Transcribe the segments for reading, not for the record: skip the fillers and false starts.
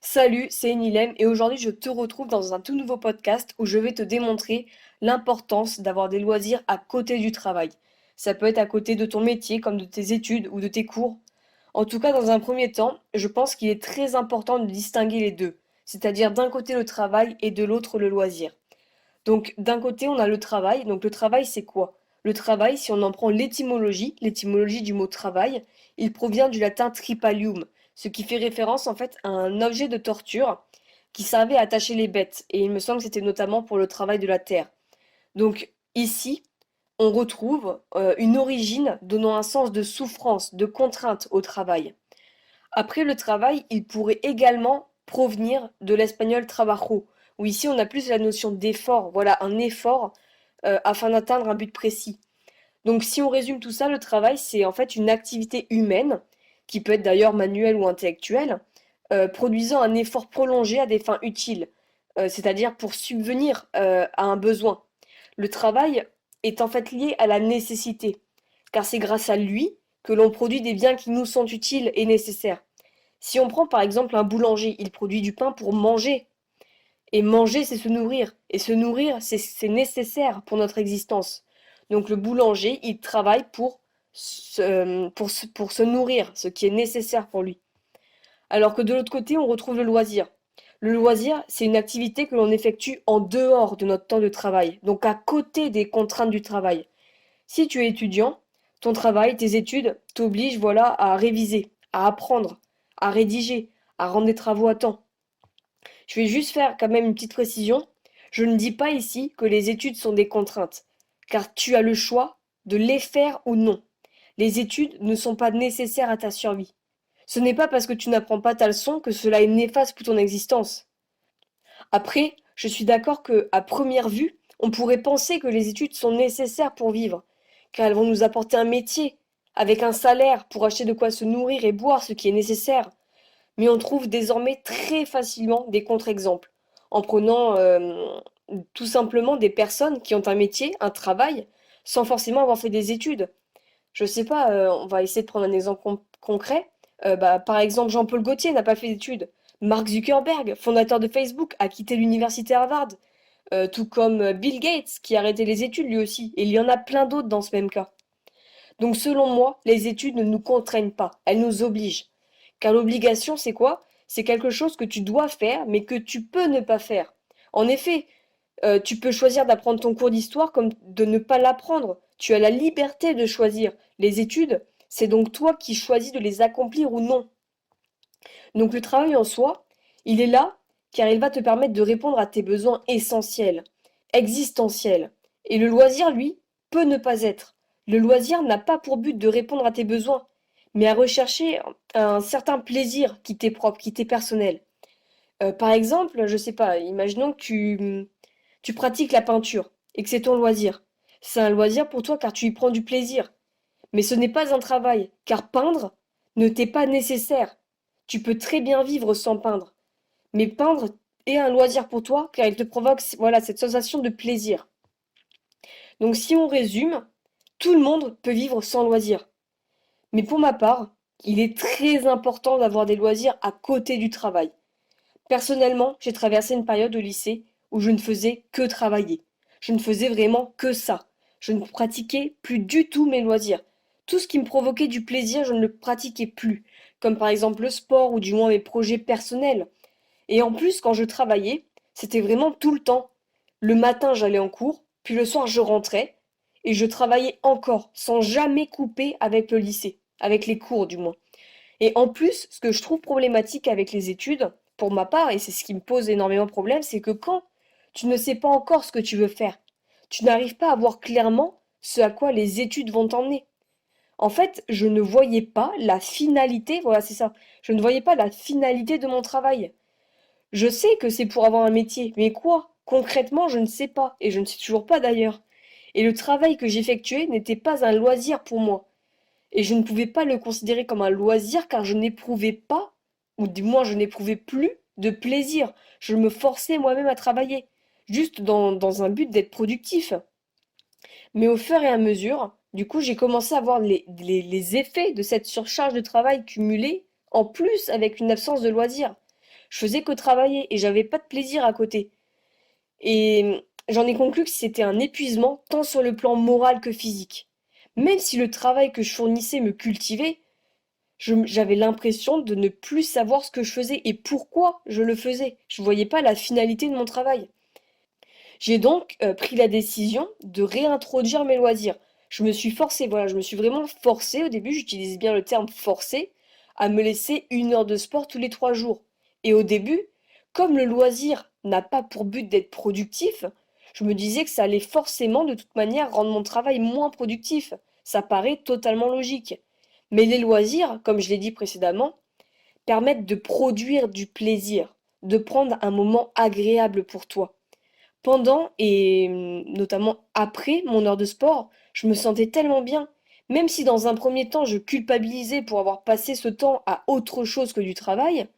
Salut, c'est Nilem et aujourd'hui je te retrouve dans un tout nouveau podcast où je vais te démontrer l'importance d'avoir des loisirs à côté du travail. Ça peut être à côté de ton métier comme de tes études ou de tes cours. En tout cas, dans un premier temps, je pense qu'il est très important de distinguer les deux, c'est-à-dire d'un côté le travail et de l'autre le loisir. Donc d'un côté on a le travail, donc le travail c'est quoi? Le travail, si on en prend l'étymologie du mot travail, il provient du latin tripalium, ce qui fait référence en fait à un objet de torture qui servait à attacher les bêtes, et il me semble que c'était notamment pour le travail de la terre. Donc ici, on retrouve une origine donnant un sens de souffrance, de contrainte au travail. Après le travail, il pourrait également provenir de l'espagnol trabajo, où ici on a plus la notion d'effort, voilà, un effort afin d'atteindre un but précis. Donc si on résume tout ça, le travail, c'est en fait une activité humaine, qui peut être d'ailleurs manuelle ou intellectuelle, produisant un effort prolongé à des fins utiles, c'est-à-dire pour subvenir à un besoin. Le travail est en fait lié à la nécessité, car c'est grâce à lui que l'on produit des biens qui nous sont utiles et nécessaires. Si on prend par exemple un boulanger, il produit du pain pour manger. Et manger, c'est se nourrir. Et se nourrir, c'est nécessaire pour notre existence. Donc le boulanger, il travaille pour se nourrir, ce qui est nécessaire pour lui. Alors que de l'autre côté, on retrouve le loisir. Le loisir, c'est une activité que l'on effectue en dehors de notre temps de travail, donc à côté des contraintes du travail. Si tu es étudiant, ton travail, tes études t'obligent voilà, à réviser, à apprendre, à rédiger, à rendre des travaux à temps. Je vais juste faire quand même une petite précision. Je ne dis pas ici que les études sont des contraintes, car tu as le choix de les faire ou non. Les études ne sont pas nécessaires à ta survie. Ce n'est pas parce que tu n'apprends pas ta leçon que cela est néfaste pour ton existence. Après, je suis d'accord que, à première vue, on pourrait penser que les études sont nécessaires pour vivre, car elles vont nous apporter un métier, avec un salaire pour acheter de quoi se nourrir et boire, ce qui est nécessaire. Mais on trouve désormais très facilement des contre-exemples, en prenant tout simplement des personnes qui ont un métier, un travail, sans forcément avoir fait des études. Je sais pas, on va essayer de prendre un exemple concret. Par exemple, Jean-Paul Gaultier n'a pas fait d'études. Mark Zuckerberg, fondateur de Facebook, a quitté l'université Harvard, tout comme Bill Gates, qui a arrêté les études lui aussi. Et il y en a plein d'autres dans ce même cas. Donc selon moi, les études ne nous contraignent pas, elles nous obligent. Car l'obligation, c'est quoi? C'est quelque chose que tu dois faire, mais que tu peux ne pas faire. En effet, tu peux choisir d'apprendre ton cours d'histoire comme de ne pas l'apprendre. Tu as la liberté de choisir. Les études, c'est donc toi qui choisis de les accomplir ou non. Donc le travail en soi, il est là car il va te permettre de répondre à tes besoins essentiels, existentiels. Et le loisir, lui, peut ne pas être. Le loisir n'a pas pour but de répondre à tes besoins, mais à rechercher un certain plaisir qui t'est propre, qui t'est personnel. Par exemple, je sais pas, imaginons que tu pratiques la peinture et que c'est ton loisir. C'est un loisir pour toi car tu y prends du plaisir. Mais ce n'est pas un travail, car peindre ne t'est pas nécessaire. Tu peux très bien vivre sans peindre. Mais peindre est un loisir pour toi car il te provoque voilà, cette sensation de plaisir. Donc si on résume, tout le monde peut vivre sans loisir. Mais pour ma part, il est très important d'avoir des loisirs à côté du travail. Personnellement, j'ai traversé une période au lycée où je ne faisais que travailler. Je ne faisais vraiment que ça. Je ne pratiquais plus du tout mes loisirs. Tout ce qui me provoquait du plaisir, je ne le pratiquais plus, comme par exemple le sport ou du moins mes projets personnels. Et en plus, quand je travaillais, c'était vraiment tout le temps. Le matin, j'allais en cours, puis le soir, je rentrais, et je travaillais encore, sans jamais couper avec le lycée, avec les cours du moins. Et en plus, ce que je trouve problématique avec les études, pour ma part, et c'est ce qui me pose énormément de problèmes, c'est que quand tu ne sais pas encore ce que tu veux faire, tu n'arrives pas à voir clairement ce à quoi les études vont t'emmener. En fait, je ne voyais pas la finalité, voilà, c'est ça. Je ne voyais pas la finalité de mon travail. Je sais que c'est pour avoir un métier, mais quoi? Concrètement, je ne sais pas, et je ne sais toujours pas d'ailleurs. Et le travail que j'effectuais n'était pas un loisir pour moi. Et je ne pouvais pas le considérer comme un loisir car je n'éprouvais pas, ou du moins je n'éprouvais plus de plaisir. Je me forçais moi-même à travailler, juste dans un but d'être productif. Mais au fur et à mesure, du coup, j'ai commencé à voir les effets de cette surcharge de travail cumulée, en plus avec une absence de loisirs. Je faisais que travailler et j'avais pas de plaisir à côté. Et j'en ai conclu que c'était un épuisement tant sur le plan moral que physique. Même si le travail que je fournissais me cultivait, j'avais l'impression de ne plus savoir ce que je faisais et pourquoi je le faisais. Je voyais pas la finalité de mon travail. J'ai donc pris la décision de réintroduire mes loisirs. Je me suis forcée, voilà, je me suis vraiment forcée, au début j'utilise bien le terme forcée, à me laisser 1 heure de sport tous les 3 jours. Et au début, comme le loisir n'a pas pour but d'être productif, je me disais que ça allait forcément de toute manière rendre mon travail moins productif. Ça paraît totalement logique. Mais les loisirs, comme je l'ai dit précédemment, permettent de produire du plaisir, de prendre un moment agréable pour toi. Pendant et notamment après mon heure de sport, je me sentais tellement bien. Même si dans un premier temps je culpabilisais pour avoir passé ce temps à autre chose que du travail,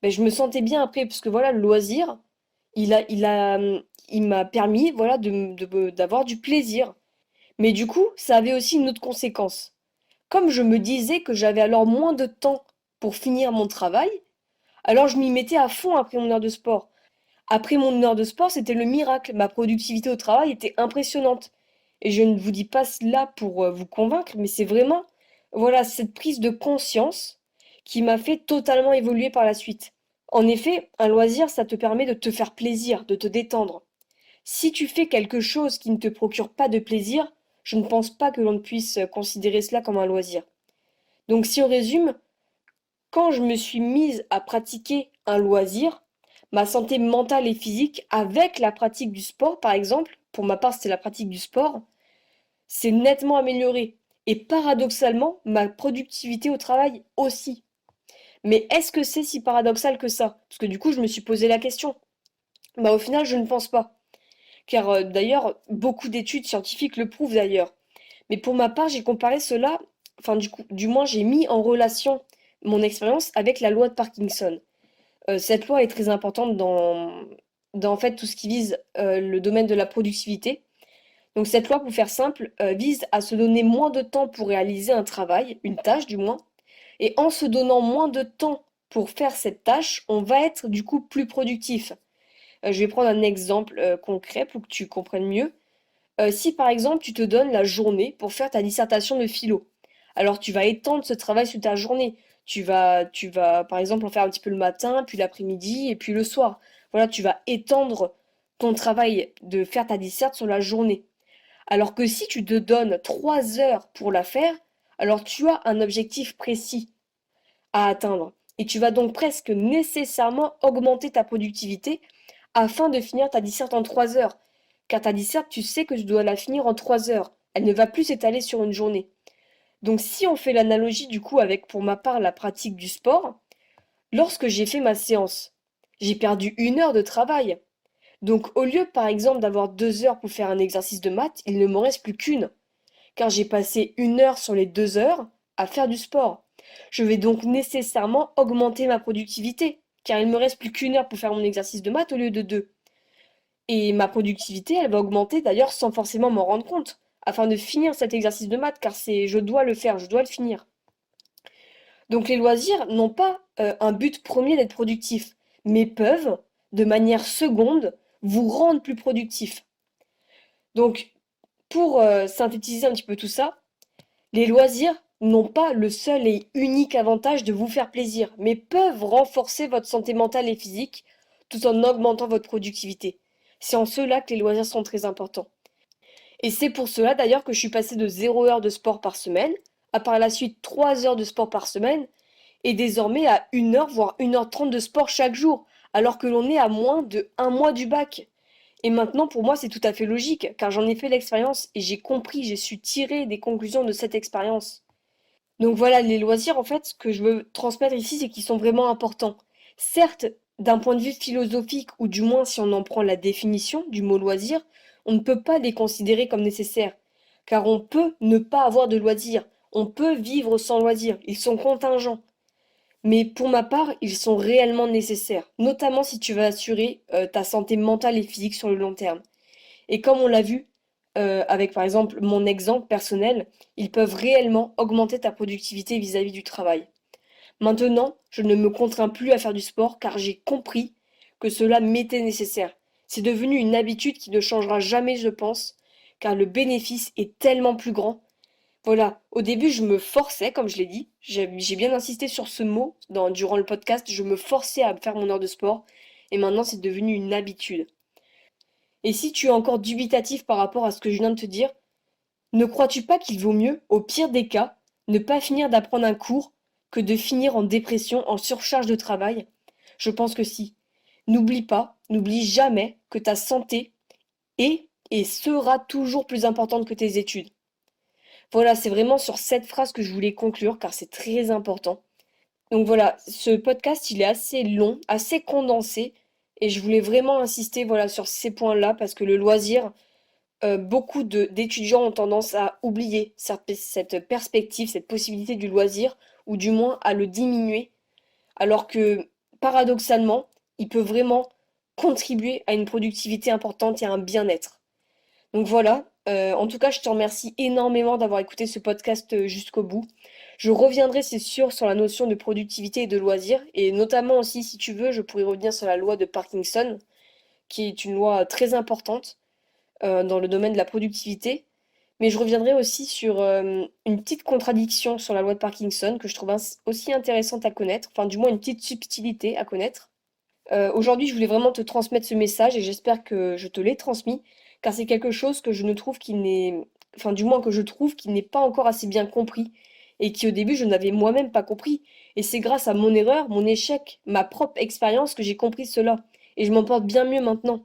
ben, je me sentais bien après, parce que voilà, le loisir, il m'a permis, voilà, d'avoir du plaisir. Mais du coup, ça avait aussi une autre conséquence. Comme je me disais que j'avais alors moins de temps pour finir mon travail, alors je m'y mettais à fond après mon heure de sport. Après mon heure de sport, c'était le miracle. Ma productivité au travail était impressionnante. Et je ne vous dis pas cela pour vous convaincre, mais c'est vraiment, voilà, cette prise de conscience qui m'a fait totalement évoluer par la suite. En effet, un loisir, ça te permet de te faire plaisir, de te détendre. Si tu fais quelque chose qui ne te procure pas de plaisir, je ne pense pas que l'on puisse considérer cela comme un loisir. Donc si on résume, quand je me suis mise à pratiquer un loisir, ma santé mentale et physique, avec la pratique du sport par exemple, pour ma part c'était la pratique du sport, s'est nettement améliorée. Et paradoxalement, ma productivité au travail aussi. Mais est-ce que c'est si paradoxal que ça? Parce que du coup, je me suis posé la question. Bah au final, je ne pense pas. Car d'ailleurs, beaucoup d'études scientifiques le prouvent d'ailleurs. Mais pour ma part, j'ai comparé cela, enfin du moins j'ai mis en relation mon expérience avec la loi de Parkinson. Cette loi est très importante dans en fait tout ce qui vise le domaine de la productivité. Donc cette loi, pour faire simple, vise à se donner moins de temps pour réaliser un travail, une tâche du moins, et en se donnant moins de temps pour faire cette tâche, on va être du coup plus productif. Je vais prendre un exemple concret pour que tu comprennes mieux. Si par exemple tu te donnes la journée pour faire ta dissertation de philo, alors tu vas étendre ce travail sur ta journée. Tu vas par exemple en faire un petit peu le matin, puis l'après-midi et puis le soir. Voilà, tu vas étendre ton travail de faire ta disserte sur la journée. Alors que si tu te donnes 3 heures pour la faire, alors tu as un objectif précis à atteindre. Et tu vas donc presque nécessairement augmenter ta productivité afin de finir ta disserte en 3 heures. Car ta disserte, tu sais que tu dois la finir en 3 heures. Elle ne va plus s'étaler sur une journée. Donc si on fait l'analogie du coup avec pour ma part la pratique du sport, lorsque j'ai fait ma séance, j'ai perdu 1 heure de travail. Donc au lieu par exemple d'avoir 2 heures pour faire un exercice de maths, il ne m'en reste plus qu'une. Car j'ai passé 1 heure sur les 2 heures à faire du sport. Je vais donc nécessairement augmenter ma productivité, car il me reste plus qu'une heure pour faire mon exercice de maths au lieu de deux. Et ma productivité, elle va augmenter d'ailleurs sans forcément m'en rendre compte, afin de finir cet exercice de maths, car je dois le faire, je dois le finir. Donc les loisirs n'ont pas un but premier d'être productif, mais peuvent, de manière seconde, vous rendre plus productif. Donc, pour synthétiser un petit peu tout ça, les loisirs n'ont pas le seul et unique avantage de vous faire plaisir, mais peuvent renforcer votre santé mentale et physique tout en augmentant votre productivité. C'est en cela que les loisirs sont très importants. Et c'est pour cela d'ailleurs que je suis passée de 0 heure de sport par semaine à par la suite 3 heures de sport par semaine et désormais à 1 heure voire 1 h 30 de sport chaque jour, alors que l'on est à moins de un mois du bac. Et maintenant, pour moi, c'est tout à fait logique, car j'en ai fait l'expérience et j'ai compris, j'ai su tirer des conclusions de cette expérience. Donc voilà, les loisirs, en fait, ce que je veux transmettre ici, c'est qu'ils sont vraiment importants. Certes, d'un point de vue philosophique, ou du moins si on en prend la définition du mot loisir, on ne peut pas les considérer comme nécessaires. Car on peut ne pas avoir de loisirs, on peut vivre sans loisirs, ils sont contingents. Mais pour ma part, ils sont réellement nécessaires, notamment si tu veux assurer ta santé mentale et physique sur le long terme. Et comme on l'a vu avec par exemple mon exemple personnel, ils peuvent réellement augmenter ta productivité vis-à-vis du travail. Maintenant, je ne me contrains plus à faire du sport car j'ai compris que cela m'était nécessaire. C'est devenu une habitude qui ne changera jamais, je pense, car le bénéfice est tellement plus grand. Voilà, au début, je me forçais, comme je l'ai dit, j'ai bien insisté sur ce mot durant le podcast, je me forçais à faire mon heure de sport, et maintenant c'est devenu une habitude. Et si tu es encore dubitatif par rapport à ce que je viens de te dire, ne crois-tu pas qu'il vaut mieux, au pire des cas, ne pas finir d'apprendre un cours que de finir en dépression, en surcharge de travail? Je pense que si. N'oublie pas, n'oublie jamais que ta santé est et sera toujours plus importante que tes études. Voilà, c'est vraiment sur cette phrase que je voulais conclure car c'est très important. Donc voilà, ce podcast, il est assez long, assez condensé et je voulais vraiment insister voilà sur ces points-là parce que le loisir, beaucoup d'étudiants ont tendance à oublier cette perspective, cette possibilité du loisir ou du moins à le diminuer alors que paradoxalement, il peut vraiment contribuer à une productivité importante et à un bien-être. Donc voilà, en tout cas, je te remercie énormément d'avoir écouté ce podcast jusqu'au bout. Je reviendrai, c'est sûr, sur la notion de productivité et de loisir, et notamment aussi, si tu veux, je pourrais revenir sur la loi de Parkinson, qui est une loi très importante dans le domaine de la productivité. Mais je reviendrai aussi sur une petite contradiction sur la loi de Parkinson que je trouve aussi intéressante à connaître, enfin du moins une petite subtilité à connaître. Aujourd'hui, je voulais vraiment te transmettre ce message et j'espère que je te l'ai transmis, car c'est quelque chose que je ne trouve qui n'est, enfin du moins que je trouve qui n'est pas encore assez bien compris et qui au début je n'avais moi-même pas compris. Et c'est grâce à mon erreur, mon échec, ma propre expérience que j'ai compris cela. Et je m'en porte bien mieux maintenant.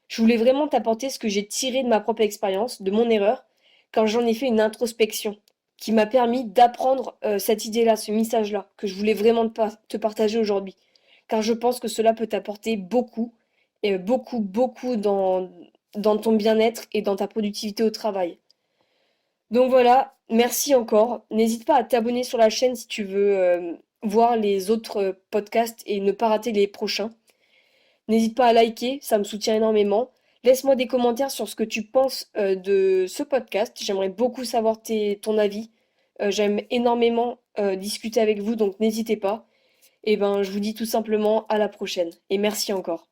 Je voulais vraiment t'apporter ce que j'ai tiré de ma propre expérience, de mon erreur, quand j'en ai fait une introspection, qui m'a permis d'apprendre cette idée-là, ce message-là, que je voulais vraiment te partager aujourd'hui. Car je pense que cela peut t'apporter beaucoup, et beaucoup, beaucoup dans ton bien-être et dans ta productivité au travail. Donc voilà, merci encore. N'hésite pas à t'abonner sur la chaîne si tu veux voir les autres podcasts et ne pas rater les prochains. N'hésite pas à liker, ça me soutient énormément. Laisse-moi des commentaires sur ce que tu penses de ce podcast. J'aimerais beaucoup savoir ton avis. J'aime énormément discuter avec vous, donc n'hésitez pas. Et ben, je vous dis tout simplement à la prochaine. Et merci encore.